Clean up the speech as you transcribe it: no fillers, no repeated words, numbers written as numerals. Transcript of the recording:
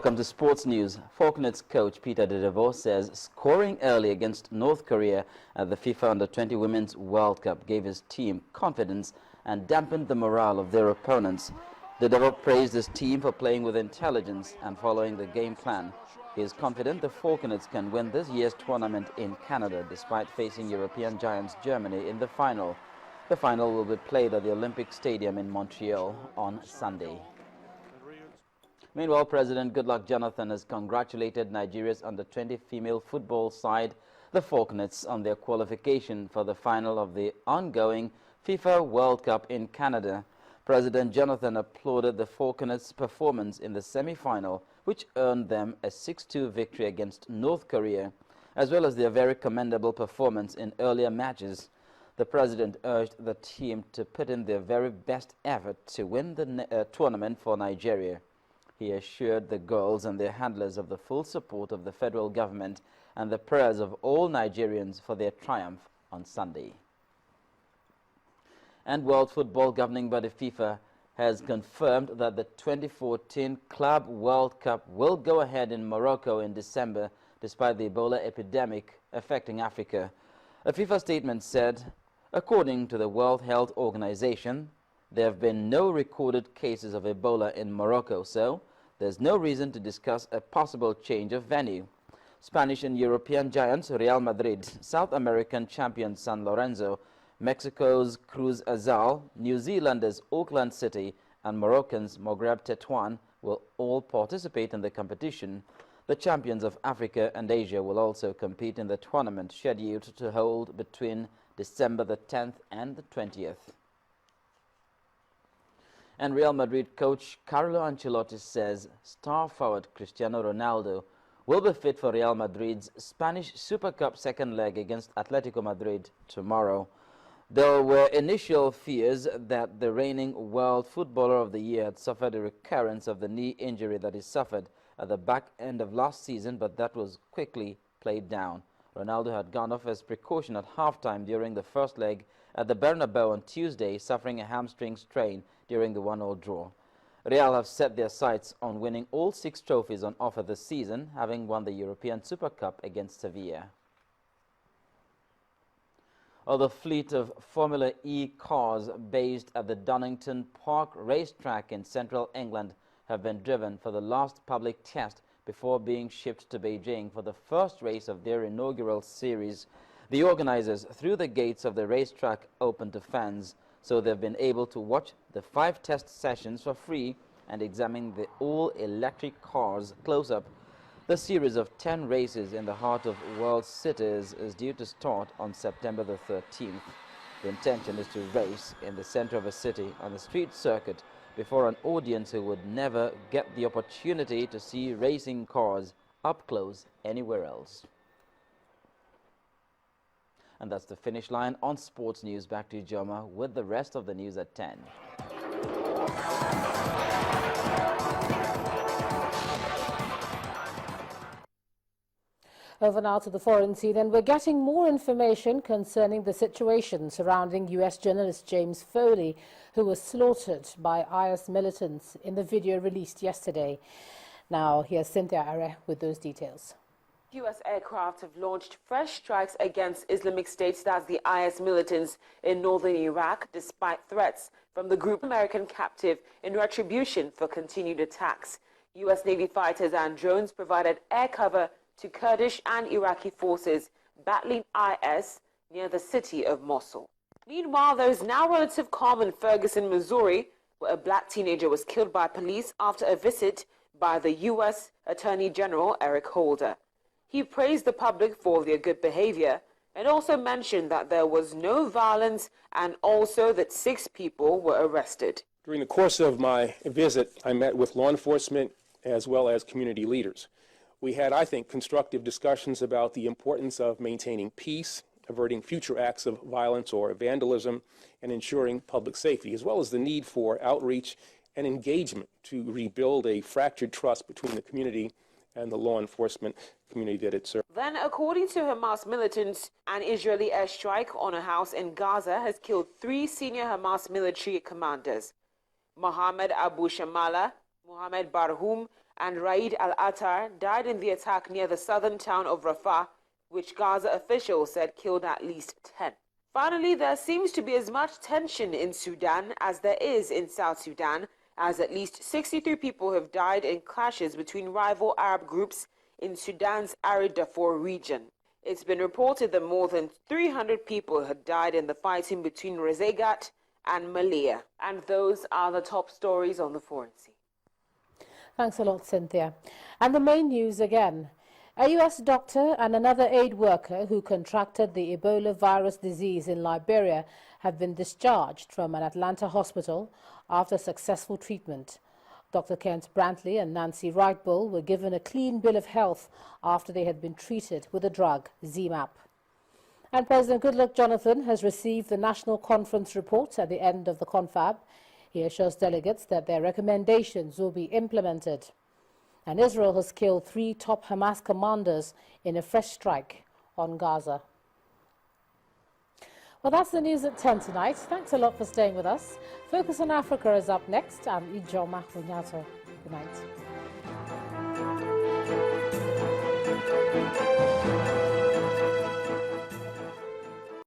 Welcome to Sports News. Falconets coach Peter de Devos says scoring early against North Korea at the FIFA Under-20 Women's World Cup gave his team confidence and dampened the morale of their opponents. De Devos praised his team for playing with intelligence and following the game plan. He is confident the Falconets can win this year's tournament in Canada despite facing European giants Germany in the final. The final will be played at the Olympic Stadium in Montreal on Sunday. Meanwhile, President Goodluck Jonathan has congratulated Nigeria's under-20 female football side, the Falconets, on their qualification for the final of the ongoing FIFA World Cup in Canada. President Jonathan applauded the Falconets' performance in the semi-final, which earned them a 6-2 victory against North Korea, as well as their very commendable performance in earlier matches. The president urged the team to put in their very best effort to win the tournament for Nigeria. He assured the girls and their handlers of the full support of the federal government and the prayers of all Nigerians for their triumph on Sunday. And World Football Governing Body FIFA has confirmed that the 2014 Club World Cup will go ahead in Morocco in December despite the Ebola epidemic affecting Africa. A FIFA statement said, according to the World Health Organization, there have been no recorded cases of Ebola in Morocco, so there's no reason to discuss a possible change of venue. Spanish and European giants Real Madrid, South American champion San Lorenzo, Mexico's Cruz Azul, New Zealanders Auckland City, and Moroccans Maghreb Tetouan will all participate in the competition. The champions of Africa and Asia will also compete in the tournament scheduled to hold between December the 10th and the 20th. And Real Madrid coach Carlo Ancelotti says star forward Cristiano Ronaldo will be fit for Real Madrid's Spanish Super Cup second leg against Atletico Madrid tomorrow. There were initial fears that the reigning World Footballer of the Year had suffered a recurrence of the knee injury that he suffered at the back end of last season, but that was quickly played down. Ronaldo had gone off as precaution at halftime during the first leg at the Bernabeu on Tuesday, suffering a hamstring strain during the 1-0 draw. Real have set their sights on winning all 6 trophies on offer this season, having won the European Super Cup against Sevilla. The fleet of Formula E cars based at the Donington Park racetrack in central England have been driven for the last public test before being shipped to Beijing for the first race of their inaugural series. The organizers threw the gates of the racetrack open to fans, so they've been able to watch the 5 test sessions for free and examine the all-electric cars close-up. The series of 10 races in the heart of world cities is due to start on September the 13th. The intention is to race in the center of a city on the street circuit before an audience who would never get the opportunity to see racing cars up close anywhere else. And that's the finish line on Sports News. Back to you, Joma, with the rest of the news at 10. Over now to the foreign scene, and we're getting more information concerning the situation surrounding U.S. journalist James Foley, who was slaughtered by IS militants in the video released yesterday. Now, here's Cynthia Are with those details. U.S. aircraft have launched fresh strikes against Islamic State, that's the IS militants in northern Iraq, despite threats from the group American captive in retribution for continued attacks. U.S. Navy fighters and drones provided air cover to Kurdish and Iraqi forces battling IS near the city of Mosul. Meanwhile, there is now relative calm in Ferguson, Missouri, where a black teenager was killed by police after a visit by the U.S. Attorney General Eric Holder. He praised the public for their good behavior and also mentioned that there was no violence and also that 6 people were arrested. During the course of my visit, I met with law enforcement as well as community leaders. We had, I think, constructive discussions about the importance of maintaining peace, averting future acts of violence or vandalism, and ensuring public safety, as well as the need for outreach and engagement to rebuild a fractured trust between the community and the law enforcement community that it serves. Then, according to Hamas militants, an Israeli airstrike on a house in Gaza has killed 3 senior Hamas military commanders. Mohammed Abu Shamala, Mohammed Barhoum, and Raid al-Attar died in the attack near the southern town of Rafah, which Gaza officials said killed at least 10. Finally, there seems to be as much tension in Sudan as there is in South Sudan, as at least 63 people have died in clashes between rival Arab groups in Sudan's arid Darfur region. It's been reported that more than 300 people had died in the fighting between Rezegat and Malaya. And those are the top stories on the Foreign Scene. Thanks a lot, Cynthia. And the main news again. A U.S. doctor and another aid worker who contracted the Ebola virus disease in Liberia have been discharged from an Atlanta hospital after successful treatment. Dr. Kent Brantley and Nancy Wright-Bull were given a clean bill of health after they had been treated with the drug ZMapp. And President Goodluck Jonathan has received the National Conference report at the end of the confab. He assures delegates that their recommendations will be implemented. And Israel has killed 3 top Hamas commanders in a fresh strike on Gaza. Well, that's the news at 10 tonight. Thanks a lot for staying with us. Focus on Africa is up next. I'm Ijoma Hunyato. Good night.